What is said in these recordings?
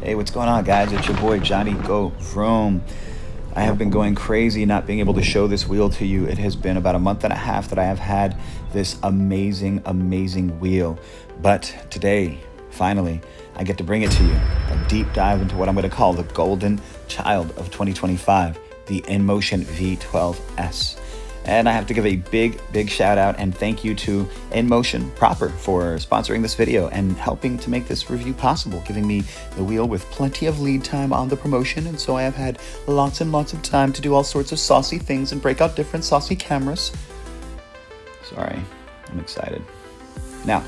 Hey, what's going on, guys? It's your boy Johnny Go Vroom. I have been going crazy not being able to show this wheel to you. It has been about a month and a half that I have had this amazing wheel. But today, finally, I get to bring it to you. A deep dive into what I'm going to call the golden child of 2025, the Inmotion V12S. And I have to give a big shout out and thank you to Inmotion proper for sponsoring this video and helping to make this review possible, giving me the wheel with plenty of lead time on the promotion. And so I have had lots and lots of time to do all sorts of saucy things and break out different saucy cameras. Sorry, I'm excited. Now,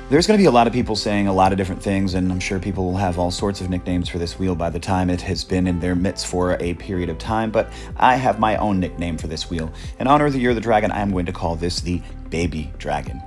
there's going to be a lot of people saying a lot of different things, and I'm sure people will have all sorts of nicknames for this wheel by the time it has been in their midst for a period of time, but I have my own nickname for this wheel. In honor of the Year of the Dragon, I am going to call this the Baby Dragon.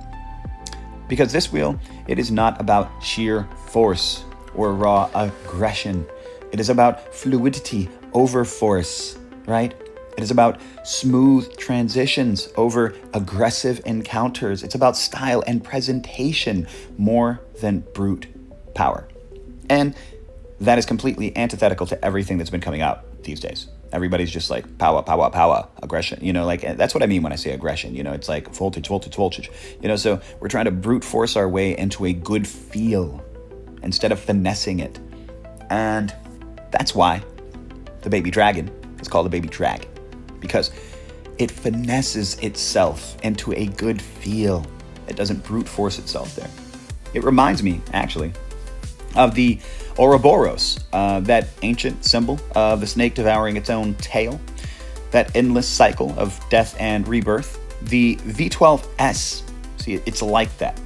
Because this wheel, it is not about sheer force or raw aggression. It is about fluidity over force, right? It is about smooth transitions over aggressive encounters. It's about style and presentation more than brute power. And that is completely antithetical to everything that's been coming out these days. Everybody's just like power, aggression. Like that's what I mean when I say aggression. It's like voltage. So we're trying to brute force our way into a good feel instead of finessing it. And that's why the Baby Dragon is called the Baby Drag. Because it finesses itself into a good feel. It doesn't brute force itself there. It reminds me, actually, of the Ouroboros, that ancient symbol of the snake devouring its own tail, that endless cycle of death and rebirth. The V12S, see, it's like that.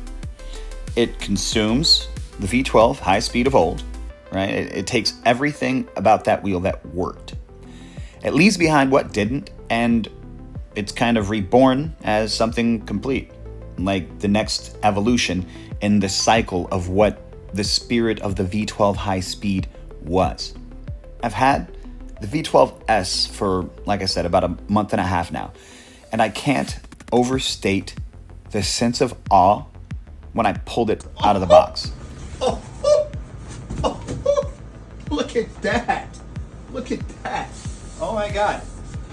It consumes the V12 High Speed of old, right? It takes everything about that wheel that worked. It leaves behind what didn't, and it's kind of reborn as something complete, like the next evolution in the cycle of what the spirit of the V12 High Speed was. I've had the V12S for, like I said, about a month and a half now, and I can't overstate the sense of awe when I pulled it out of the box. Look at that. Look at that. Oh my God.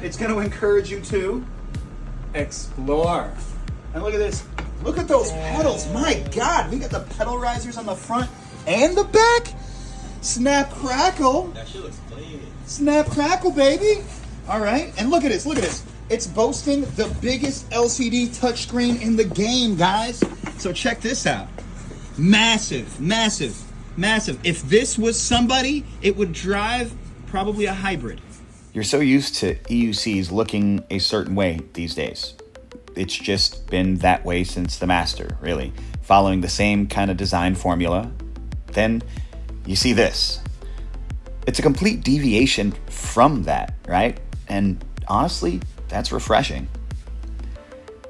It's going to encourage you to explore. And look at this. Look at those pedals. My God. We got the pedal risers on the front and the back. Snap crackle. That shit looks clean. Snap crackle, baby. All right. And look at this. Look at this. It's boasting the biggest LCD touchscreen in the game, guys. So check this out. Massive. If this was somebody, it would drive probably a hybrid. You're so used to EUCs looking a certain way these days. It's just been that way since the Master, really, following the same kind of design formula. Then you see this. It's a complete deviation from that, right? And honestly, that's refreshing.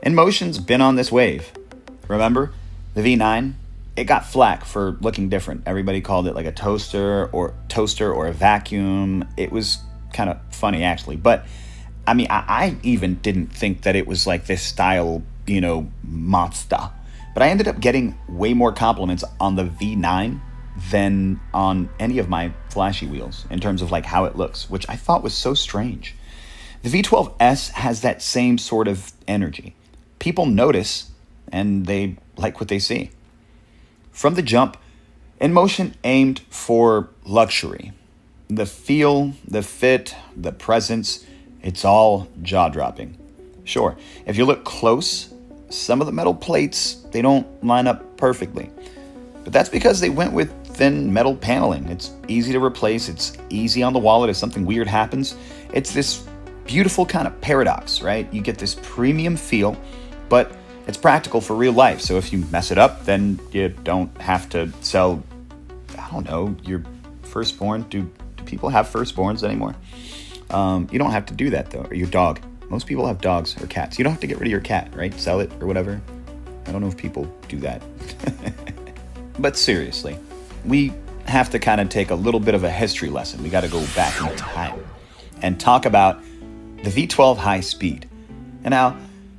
Inmotion's been on this wave. Remember the V9? It got flack for looking different. Everybody called it like a toaster or a vacuum. It was kind of funny, actually. But I mean, I even didn't think that it was like this style, monster. But I ended up getting way more compliments on the V9 than on any of my flashy wheels in terms of like how it looks, which I thought was so strange. The V12S has that same sort of energy. People notice and they like what they see. From the jump, Inmotion aimed for luxury. The feel, the fit, the presence, it's all jaw-dropping. Sure, if you look close, some of the metal plates, they don't line up perfectly. But that's because they went with thin metal paneling. It's easy to replace, it's easy on the wallet if something weird happens. It's this beautiful kind of paradox, right? You get this premium feel, but it's practical for real life. So if you mess it up, then you don't have to sell, your firstborn. Do people have firstborns anymore? You don't have to do that, though. Or your dog. Most people have dogs or cats. You don't have to get rid of your cat, right? Sell it or whatever. I don't know if people do that. But seriously, we have to kind of take a little bit of a history lesson. We got to go back in time and talk about the V12 High Speed. And now,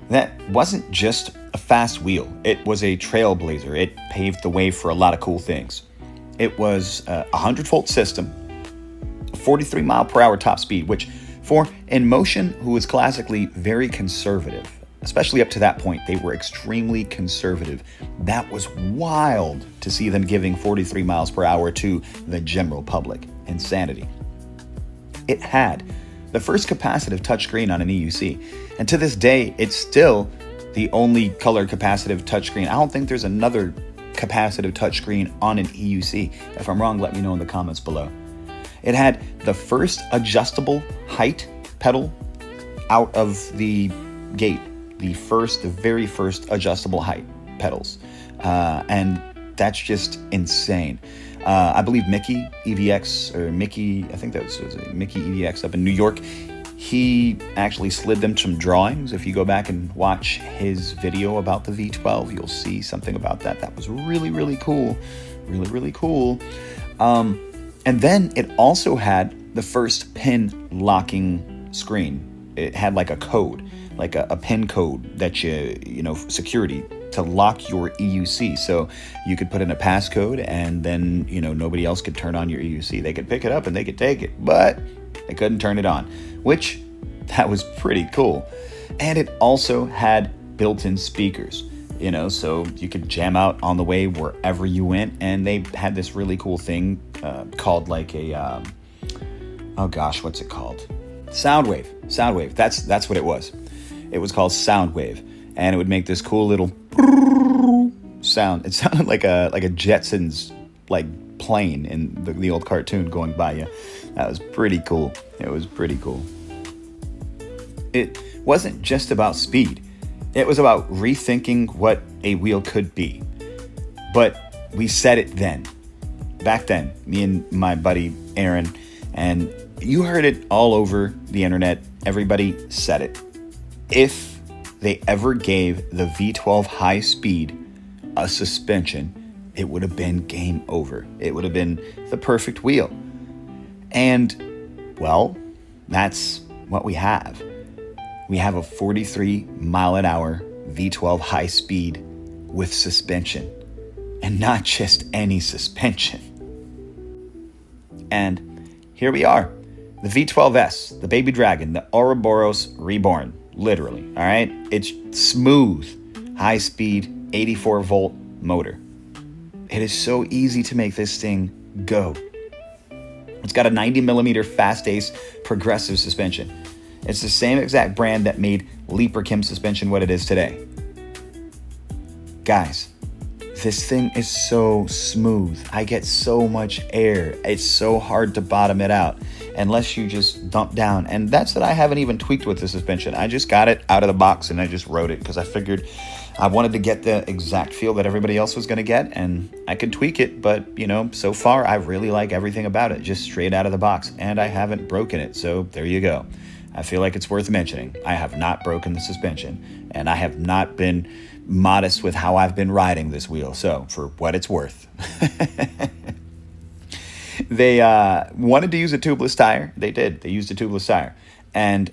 that wasn't just a fast wheel. It was a trailblazer. It paved the way for a lot of cool things. It was a 100-volt system, 43 mile per hour top speed, which for Inmotion, who was classically very conservative, especially up to that point, they were extremely conservative. That was wild to see them giving 43 miles per hour to the general public. Insanity. It had the first capacitive touchscreen on an EUC, and to this day, it's still the only color capacitive touchscreen. I don't think there's another capacitive touchscreen on an EUC. If I'm wrong, let me know in the comments below. It had the first adjustable height pedal out of the gate. The very first adjustable height pedals. And that's just insane. I believe Mickey EVX, or Mickey, I think that was Mickey EVX up in New York, he actually slid them some drawings. If you go back and watch his video about the V12, you'll see something about that. That was really, really cool. Really, really cool. And then it also had the first pin locking screen. It had like a code, like a pin code that security to lock your EUC. So you could put in a passcode and then, nobody else could turn on your EUC. They could pick it up and they could take it, but they couldn't turn it on, which that was pretty cool. And it also had built-in speakers, so you could jam out on the way wherever you went. And they had this really cool thing called like a, what's it called? Soundwave. That's what it was. It was called Soundwave, and it would make this cool little sound. It sounded like a Jetsons plane in the old cartoon going by you. That was pretty cool. It was pretty cool. It wasn't just about speed. It was about rethinking what a wheel could be. But we said it then. Back then, me and my buddy Aaron, and you heard it all over the internet. Everybody said it. If they ever gave the V12 High Speed a suspension, it would have been game over. It would have been the perfect wheel. And, well, that's what we have. We have a 43 mile an hour V12 High Speed with suspension. And not just any suspension. And here we are. The V12S, the baby dragon, the Ouroboros reborn. Literally, all right? It's smooth, high speed, 84 volt motor. It is so easy to make this thing go. It's got a 90 millimeter fast ace progressive suspension. It's the same exact brand that made Leaper Kim suspension what it is today. Guys, this thing is so smooth. I get so much air. It's so hard to bottom it out unless you just dump down. And that's that I haven't even tweaked with the suspension. I just got it out of the box and I just rode it because I figured I wanted to get the exact feel that everybody else was going to get, and I could tweak it. But, so far I really like everything about it, just straight out of the box, and I haven't broken it. So there you go. I feel like it's worth mentioning. I have not broken the suspension, and I have not been modest with how I've been riding this wheel. So for what it's worth. They wanted to use a tubeless tire. They did. They used a tubeless tire. And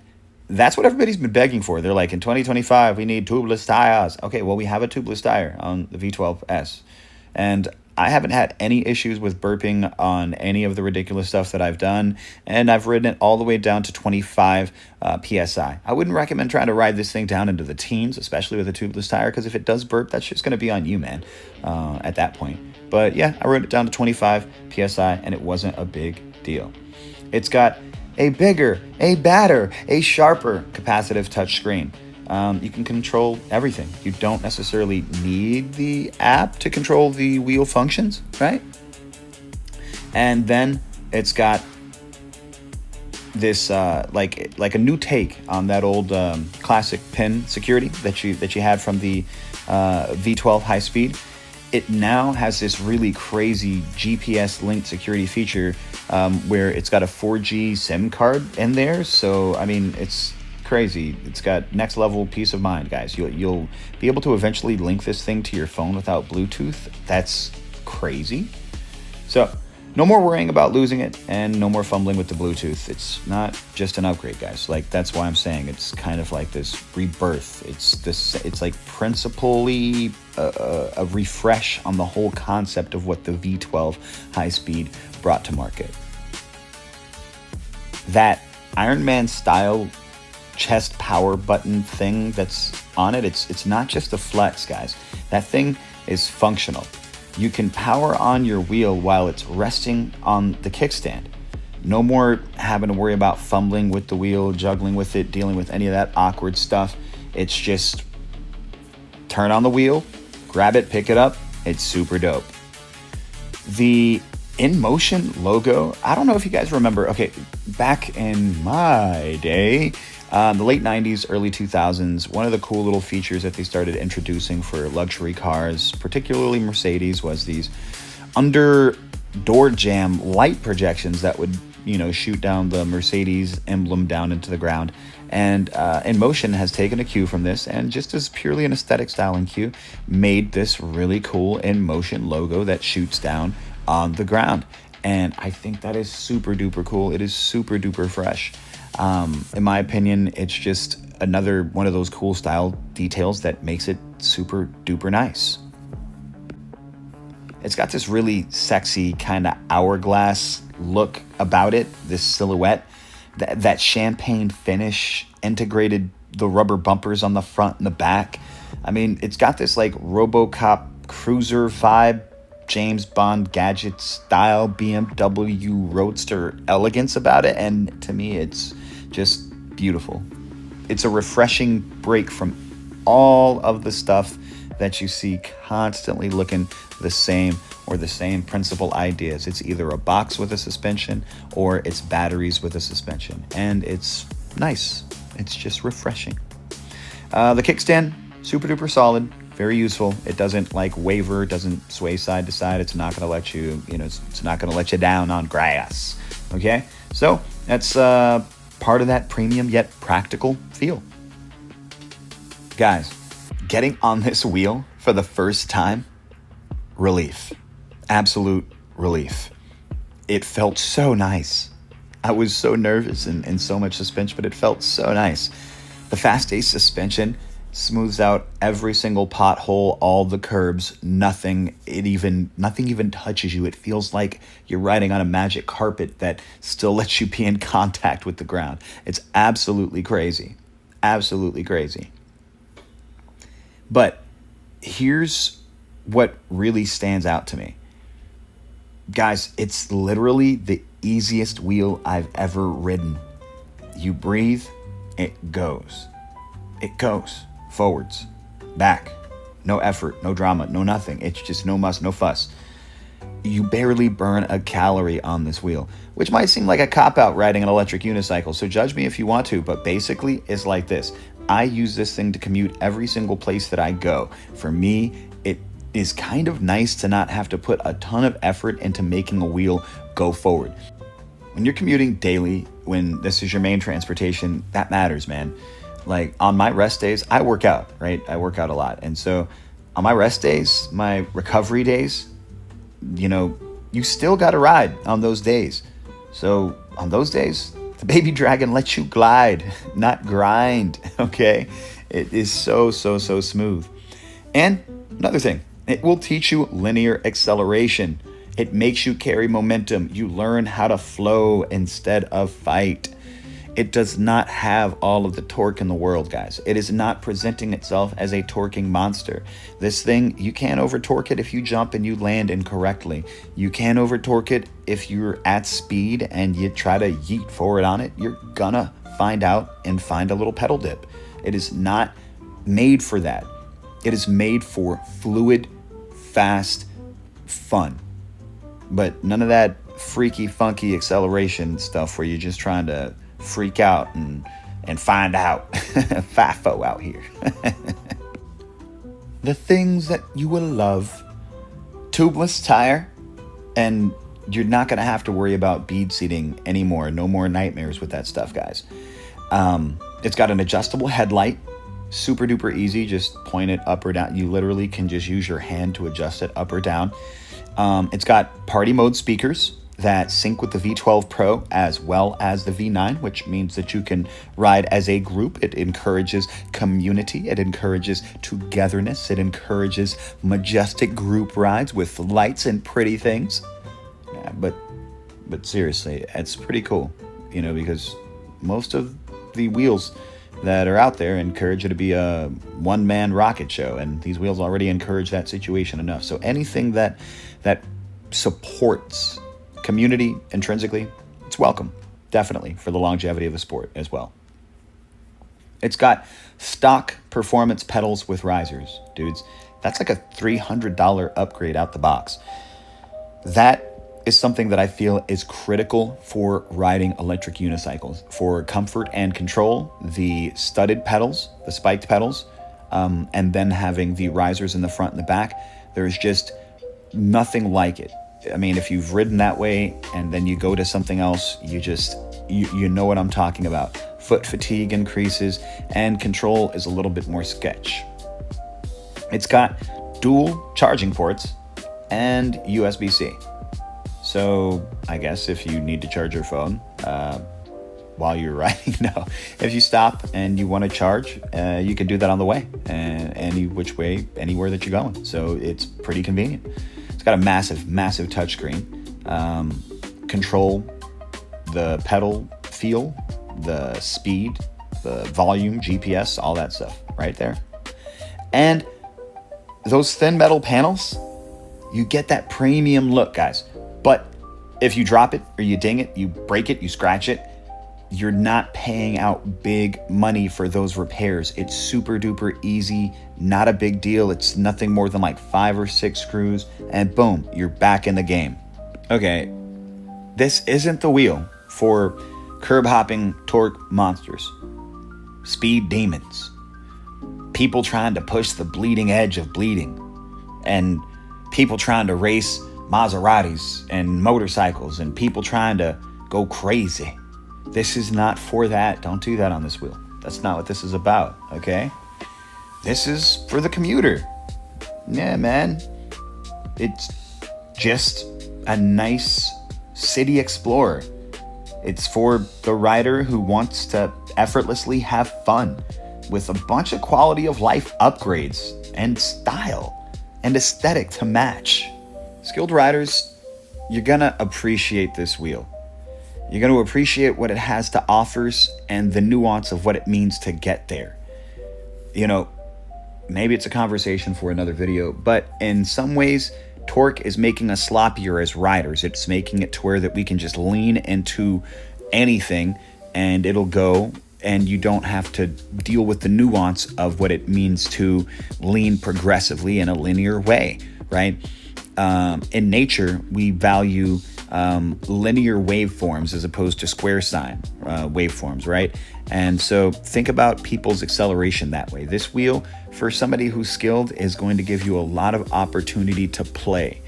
that's what everybody's been begging for. They're like, in 2025, we need tubeless tires. Okay, well, we have a tubeless tire on the V12S. And I haven't had any issues with burping on any of the ridiculous stuff that I've done. And I've ridden it all the way down to 25 PSI. I wouldn't recommend trying to ride this thing down into the teens, especially with a tubeless tire, because if it does burp, that's just going to be on you, man, at that point. But yeah, I rode it down to 25 PSI, and it wasn't a big deal. It's got a bigger, a badder, a sharper capacitive touchscreen. You can control everything. You don't necessarily need the app to control the wheel functions, right? And then it's got this like a new take on that old classic pin security that you had from the V12 High Speed. It now has this really crazy GPS linked security feature where it's got a 4G SIM card in there. So I mean, it's crazy. It's got next level peace of mind, guys. You'll be able to eventually link this thing to your phone without Bluetooth. That's crazy. So No more worrying about losing it, and no more fumbling with the Bluetooth. It's not just an upgrade, guys. Like, that's why I'm saying it's kind of like this rebirth. It's like principally a refresh on the whole concept of what the V12 High Speed brought to market. That Iron Man style chest power button thing that's on it, it's not just a flex, guys. That thing is functional. You can power on your wheel while it's resting on the kickstand. No more having to worry about fumbling with the wheel, juggling with it, dealing with any of that awkward stuff. It's just turn on the wheel, grab it, pick it up. It's super dope. The Inmotion logo, I don't know if you guys remember. Okay, back in my day, the late 90s, early 2000s, one of the cool little features that they started introducing for luxury cars, particularly Mercedes, was these under door jamb light projections that would, shoot down the Mercedes emblem down into the ground. And Inmotion has taken a cue from this, and just as purely an aesthetic styling cue, made this really cool Inmotion logo that shoots down on the ground. And I think that is super duper cool. It is super duper fresh. In my opinion, it's just another one of those cool style details that makes it super duper nice. It's got this really sexy kind of hourglass look about it, this silhouette, that champagne finish, integrated the rubber bumpers on the front and the back. I mean, it's got this like RoboCop cruiser vibe, James Bond gadget style BMW Roadster elegance about it, and to me it's just beautiful. It's a refreshing break from all of the stuff that you see constantly looking the same, or the same principal ideas. It's either a box with a suspension or it's batteries with a suspension, and it's nice. It's just refreshing. The kickstand, super duper solid, very useful. It doesn't like waver, doesn't sway side to side. It's not going to let you, it's not going to let you down on grass. Okay, so that's part of that premium yet practical feel. Guys, getting on this wheel for the first time, relief, absolute relief. It felt so nice. I was so nervous and so much suspension, but it felt so nice. The Fast Ace suspension smooths out every single pothole, all the curbs, nothing even touches you. It feels like you're riding on a magic carpet that still lets you be in contact with the ground. It's absolutely crazy. Absolutely crazy. But here's what really stands out to me. Guys, it's literally the easiest wheel I've ever ridden. You breathe, it goes. It goes. Forwards, back, no effort, no drama, no nothing. It's just no muss, no fuss. You barely burn a calorie on this wheel, which might seem like a cop-out riding an electric unicycle, so judge me if you want to, but basically it's like this. I use this thing to commute every single place that I go. For me, it is kind of nice to not have to put a ton of effort into making a wheel go forward. When you're commuting daily, when this is your main transportation, that matters, man. Like on my rest days, I work out, right? I work out a lot. And so on my rest days, my recovery days, you still got to ride on those days. So on those days, the Baby Dragon lets you glide, not grind, okay? It is so smooth. And another thing, it will teach you linear acceleration. It makes you carry momentum. You learn how to flow instead of fight. It does not have all of the torque in the world, guys. It is not presenting itself as a torquing monster. This thing, you can't over-torque it if you jump and you land incorrectly. You can't over-torque it if you're at speed and you try to yeet forward on it. You're gonna find out and find a little pedal dip. It is not made for that. It is made for fluid, fast fun. But none of that freaky, funky acceleration stuff where you're just trying to freak out and find out. FIFO out here. The things that you will love. Tubeless tire, and you're not going to have to worry about bead seating anymore. No more nightmares with that stuff, guys. It's got an adjustable headlight. Super duper easy. Just point it up or down. You literally can just use your hand to adjust it up or down. It's got party mode speakers that sync with the V12 Pro as well as the V9, which means that you can ride as a group. It encourages community. It encourages togetherness. It encourages majestic group rides with lights and pretty things. Yeah, but seriously, it's pretty cool, because most of the wheels that are out there encourage you to be a one-man rocket show, and these wheels already encourage that situation enough. So anything that supports community intrinsically, it's welcome, definitely, for the longevity of the sport as well. It's got stock performance pedals with risers, dudes. That's like a $300 upgrade out the box. That is something that I feel is critical for riding electric unicycles. For comfort and control, the studded pedals, the spiked pedals, and then having the risers in the front and the back, there's just nothing like it. I mean, if you've ridden that way and then you go to something else, you know what I'm talking about. Foot fatigue increases and control is a little bit more sketch. It's got dual charging ports and USB-C. So I guess if you need to charge your phone while you're riding, no. If you stop and you want to charge, you can do that on the way, any which way, anywhere that you're going. So it's pretty convenient. It's got a massive touchscreen. Control the pedal feel, the speed, the volume, GPS, all that stuff right there. And those thin metal panels, you get that premium look, guys. But if you drop it or you ding it, you break it, you scratch it, you're not paying out big money for those repairs. It's super duper easy, not a big deal. It's nothing more than like 5 or 6 screws, and boom, you're back in the game. Okay, this isn't the wheel for curb hopping torque monsters, speed demons, people trying to push the bleeding edge of bleeding, and people trying to race Maseratis and motorcycles, and people trying to go crazy. This is not for that. Don't do that on this wheel. That's not what this is about, okay? This is for the commuter. Yeah, man. It's just a nice city explorer. It's for the rider who wants to effortlessly have fun with a bunch of quality of life upgrades and style and aesthetic to match. Skilled riders, you're gonna appreciate this wheel. You're going to appreciate what it has to offer and the nuance of what it means to get there. Maybe it's a conversation for another video, but in some ways, torque is making us sloppier as riders. It's making it to where that we can just lean into anything and it'll go, and you don't have to deal with the nuance of what it means to lean progressively in a linear way, right? In nature, we value linear waveforms as opposed to square sine waveforms, right? And so think about people's acceleration that way. This wheel, for somebody who's skilled, is going to give you a lot of opportunity to play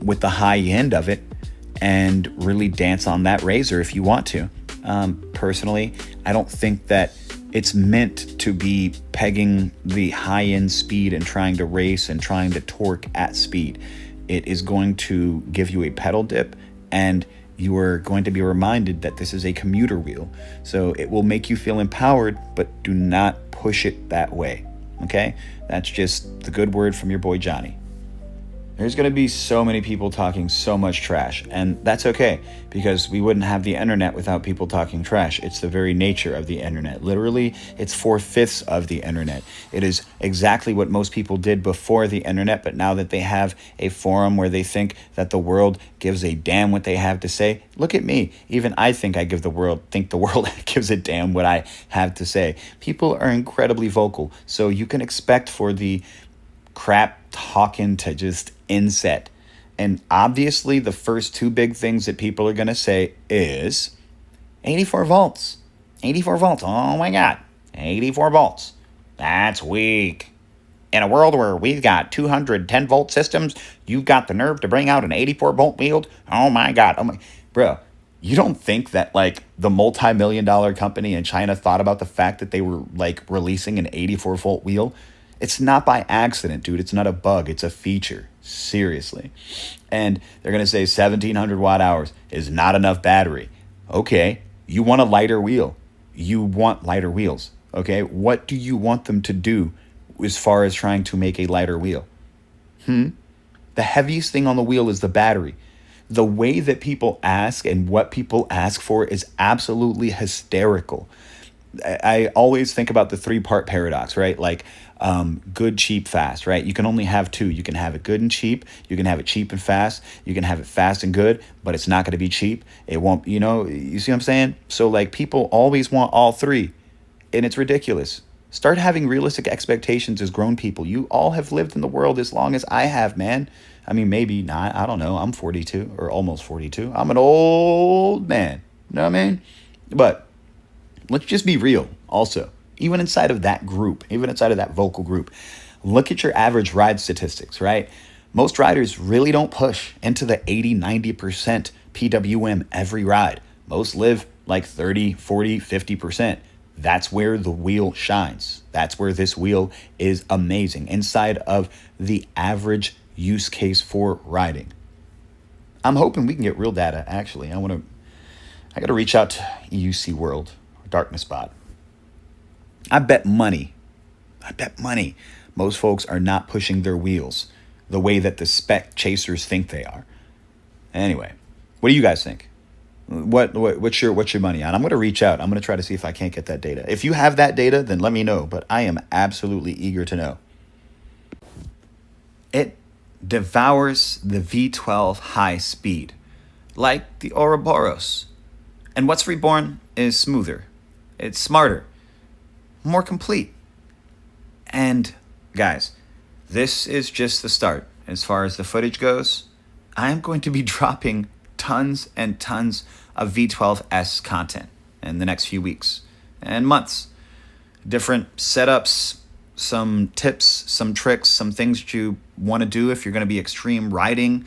with the high end of it and really dance on that razor if you want to. Personally, I don't think that it's meant to be pegging the high-end speed and trying to race and trying to torque at speed. It is going to give you a pedal dip, and you are going to be reminded that this is a commuter wheel. So it will make you feel empowered, but do not push it that way, okay? That's just the good word from your boy Johnny. There's going to be so many people talking so much trash, and that's okay, because we wouldn't have the internet without people talking trash. It's the very nature of the internet. Literally, it's 4/5 of the internet. It is exactly what most people did before the internet, but now that they have a forum where they think that the world gives a damn what they have to say, look at me. Even I think the world gives a damn what I have to say. People are incredibly vocal, so you can expect for the crap talking to just inset. And obviously the first 2 big things that people are going to say is 84 volts. 84 volts. Oh my God. 84 volts. That's weak. In a world where we've got 210 volt systems, you've got the nerve to bring out an 84 volt wheel? Oh my God. Oh my, bro. You don't think that like the multi-million-dollar company in China thought about the fact that they were like releasing an 84 volt wheel? It's not by accident, dude. It's not a bug. It's a feature. Seriously. And they're going to say 1700 watt hours is not enough battery. Okay, you want a lighter wheel. You want lighter wheels. Okay, what do you want them to do as far as trying to make a lighter wheel? The heaviest thing on the wheel is the battery. The way that people ask and what people ask for is absolutely hysterical. I always think about the 3-part paradox, right? Like good, cheap, fast, right? You can only have two. You can have it good and cheap. You can have it cheap and fast. You can have it fast and good, but it's not going to be cheap. It won't, you see what I'm saying? So like people always want all three, and it's ridiculous. Start having realistic expectations as grown people. You all have lived in the world as long as I have, man. I mean, maybe not. I don't know. I'm 42 or almost 42. I'm an old man. You know what I mean? But let's just be real also. Even inside of that group, even inside of that vocal group, look at your average ride statistics, right? Most riders really don't push into the 80, 90% PWM every ride. Most live like 30, 40, 50%. That's where the wheel shines. That's where this wheel is amazing. Inside of the average use case for riding. I'm hoping we can get real data, actually. I got to reach out to EUC World, Darkness Spot. I bet money, most folks are not pushing their wheels the way that the spec chasers think they are. Anyway, what do you guys think? What's your money on? I'm going to reach out. I'm going to try to see if I can't get that data. If you have that data, then let me know. But I am absolutely eager to know. It devours the V12 High Speed, like the Ouroboros. And what's reborn is smoother. It's smarter, more complete. And guys, this is just the start. As far as the footage goes, I am going to be dropping tons and tons of V12S content in the next few weeks and months. Different setups, some tips, some tricks, some things that you want to do if you're going to be extreme riding.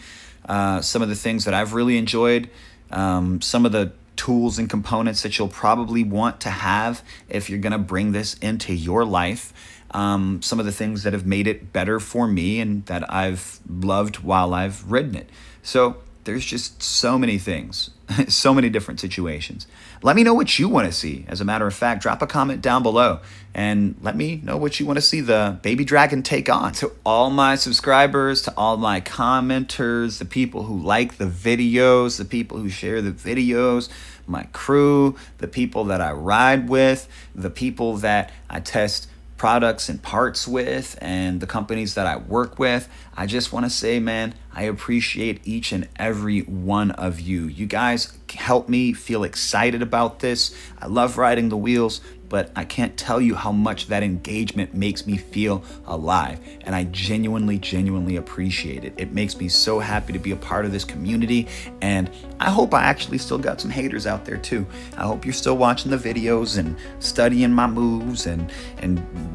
Some of the things that I've really enjoyed. Some of the tools and components that you'll probably want to have if you're going to bring this into your life. Some of the things that have made it better for me and that I've loved while I've ridden it. So there's just so many things, so many different situations. Let me know what you want to see. As a matter of fact, drop a comment down below and let me know what you want to see the Baby Dragon take on. To all my subscribers, to all my commenters, the people who like the videos, the people who share the videos, my crew, the people that I ride with, the people that I test products and parts with, and the companies that I work with. I just want to say, man, I appreciate each and every one of you. You guys help me feel excited about this. I love riding the wheels, but I can't tell you how much that engagement makes me feel alive. And I genuinely appreciate it. It makes me so happy to be a part of this community. And I hope I actually still got some haters out there too. I hope you're still watching the videos and studying my moves and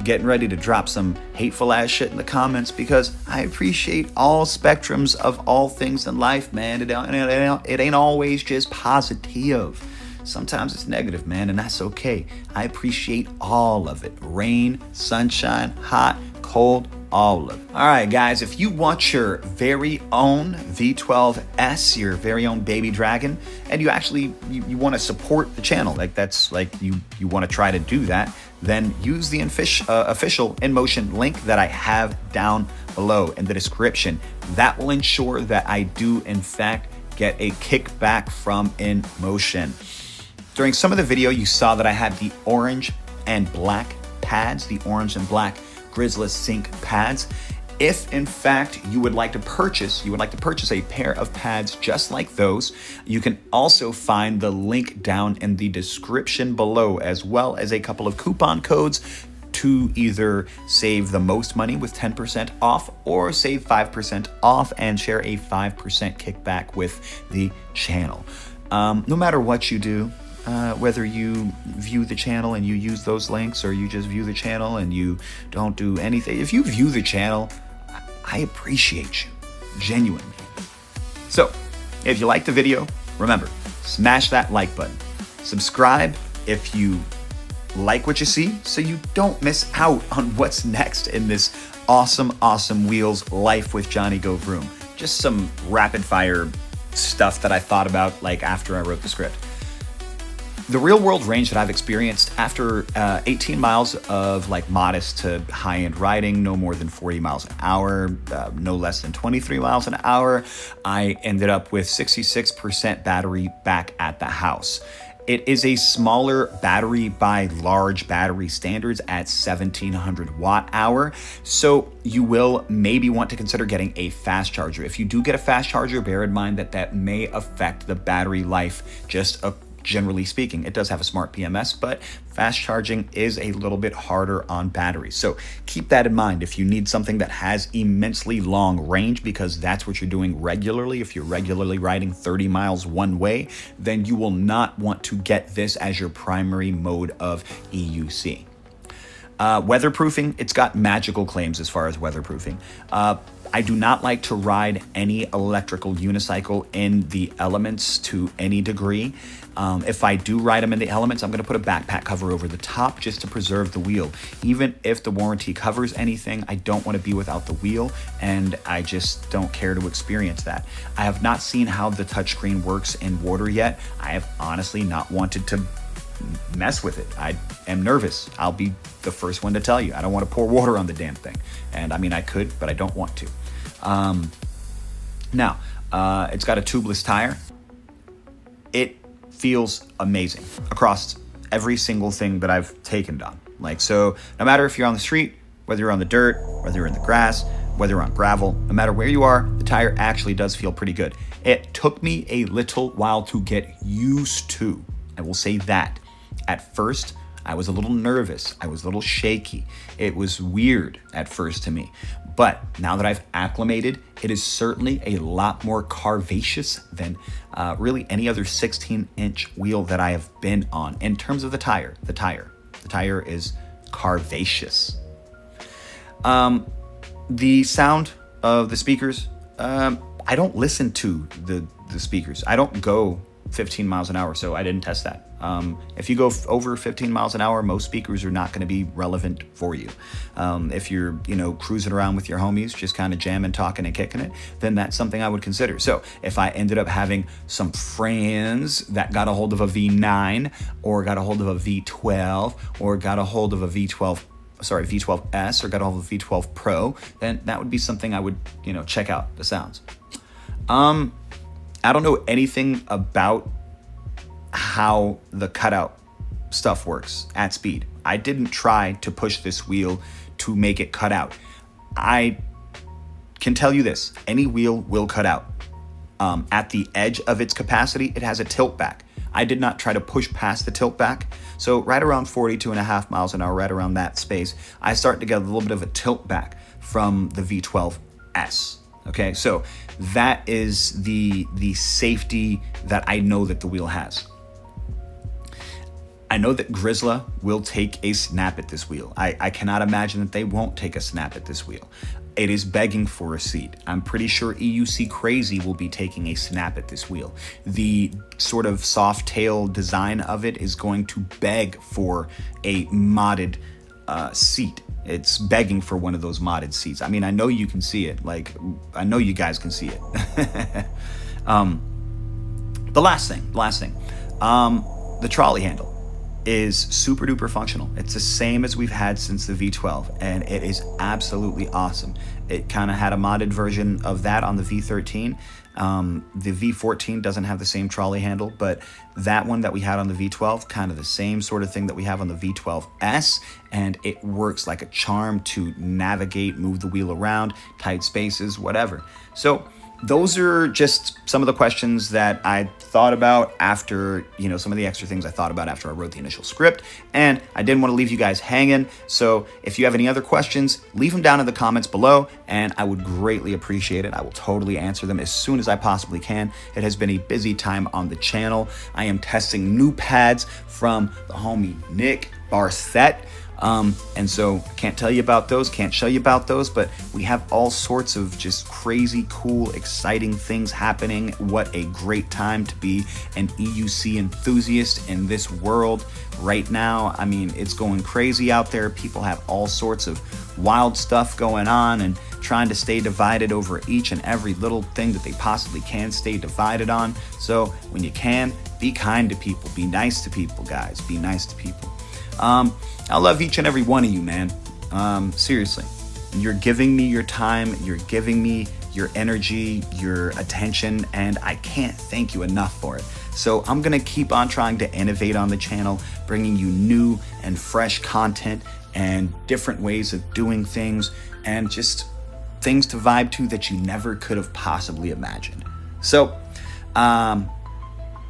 getting ready to drop some hateful ass shit in the comments, because I appreciate all spectrums of all things in life, man. It ain't always just positive. Sometimes it's negative, man, and that's okay. I appreciate all of it. Rain, sunshine, hot, cold, all of it. All right, guys, if you want your very own V12S, your very own Baby Dragon, and you actually you want to support the channel, like that's like you want to try to do that, then use the official Inmotion link that I have down below in the description. That will ensure that I do, in fact, get a kickback from Inmotion. During some of the video, you saw that I had the orange and black pads, the orange and black Grizzly Sync pads. If in fact you would like to purchase a pair of pads just like those, you can also find the link down in the description below, as well as a couple of coupon codes to either save the most money with 10% off or save 5% off and share a 5% kickback with the channel. No matter what you do, whether you view the channel and you use those links, or you just view the channel and you don't do anything, if you view the channel, I appreciate you, genuinely. So, if you like the video, remember, smash that like button. Subscribe if you like what you see, so you don't miss out on what's next in this awesome, awesome wheels, life with Johnny Go Vroom. Just some rapid fire stuff that I thought about like after I wrote the script. The real world range that I've experienced after 18 miles of like modest to high end riding, no more than 40 miles an hour, no less than 23 miles an hour, I ended up with 66% battery back at the house. It is a smaller battery by large battery standards at 1700 watt hour. So you will maybe want to consider getting a fast charger. If you do get a fast charger, bear in mind that that may affect the battery life just generally speaking. It does have a smart PMS, but fast charging is a little bit harder on batteries. So keep that in mind if you need something that has immensely long range, because that's what you're doing regularly. If you're regularly riding 30 miles one way, then you will not want to get this as your primary mode of EUC. Weatherproofing, it's got magical claims as far as weatherproofing. I do not like to ride any electrical unicycle in the elements to any degree. If I do ride them in the elements, I'm going to put a backpack cover over the top just to preserve the wheel. Even if the warranty covers anything, I don't want to be without the wheel, and I just don't care to experience that. I have not seen how the touchscreen works in water yet. I have honestly not wanted to mess with it. I am nervous. I'll be the first one to tell you. I don't want to pour water on the damn thing. And I mean, I could, but I don't want to. Now, it's got a tubeless tire. It feels amazing across every single thing that I've taken on. Like, so no matter if you're on the street, whether you're on the dirt, whether you're in the grass, whether you're on gravel, no matter where you are, the tire actually does feel pretty good. It took me a little while to get used to. I will say that. At first, I was a little nervous. I was a little shaky. It was weird at first to me. But now that I've acclimated, it is certainly a lot more carvaceous than really any other 16-inch wheel that I have been on. In terms of the tire is carvaceous. The sound of the speakers, I don't listen to the speakers. I don't go 15 miles an hour, so I didn't test that. If you go over 15 miles an hour, most speakers are not going to be relevant for you. If you're, cruising around with your homies, just kind of jamming, talking, and kicking it, then that's something I would consider. So if I ended up having some friends that got a hold of a V9, or got a hold of a V12, or got a hold of a V12S, or got a hold of a V12 Pro, then that would be something I would, check out the sounds. I don't know anything about how the cutout stuff works at speed. I didn't try to push this wheel to make it cut out. I can tell you this, any wheel will cut out. At the edge of its capacity, it has a tilt back. I did not try to push past the tilt back. So right around 42.5 miles an hour, right around that space, I start to get a little bit of a tilt back from the V12S. Okay, so that is the safety that I know that the wheel has. I know that Grizzla will take a snap at this wheel. I cannot imagine that they won't take a snap at this wheel. It is begging for a seat. I'm pretty sure EUC Crazy will be taking a snap at this wheel. The sort of soft tail design of it is going to beg for a modded seat. It's begging for one of those modded seats. I mean, I know you can see it. Like, I know you guys can see it. The last thing, the trolley handle is super duper functional. It's the same as we've had since the V12, and it is absolutely awesome. It kind of had a modded version of that on the V13. The V14 doesn't have the same trolley handle, but that one that we had on the V12, kind of the same sort of thing that we have on the V12S, and it works like a charm to navigate, move the wheel around, tight spaces, whatever. So those are just some of the questions that I thought about after, some of the extra things I thought about after I wrote the initial script, and I didn't want to leave you guys hanging. So if you have any other questions, leave them down in the comments below, and I would greatly appreciate it. I will totally answer them as soon as I possibly can. It has been a busy time on the channel. I am testing new pads from the homie Nick Barset. And so can't tell you about those, can't show you about those, but we have all sorts of just crazy, cool, exciting things happening. What a great time to be an EUC enthusiast in this world right now. I mean, it's going crazy out there. People have all sorts of wild stuff going on and trying to stay divided over each and every little thing that they possibly can stay divided on. So when you can, be kind to people, be nice to people, guys, be nice to people. I love each and every one of you, man. Seriously, you're giving me your time, you're giving me your energy, your attention, and I can't thank you enough for it. So I'm gonna keep on trying to innovate on the channel, bringing you new and fresh content and different ways of doing things and just things to vibe to that you never could have possibly imagined. So, yeah,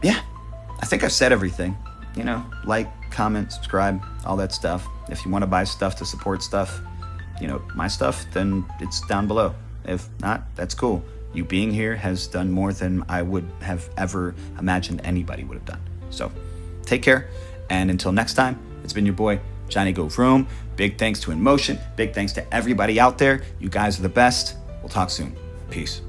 I think I've said everything. You know, like, comment, subscribe, all that stuff. If you want to buy stuff to support stuff, you know, my stuff, then it's down below. If not, that's cool. You being here has done more than I would have ever imagined anybody would have done. So take care. And until next time, it's been your boy, Johnny Go Vroom. Big thanks to Inmotion. Big thanks to everybody out there. You guys are the best. We'll talk soon. Peace.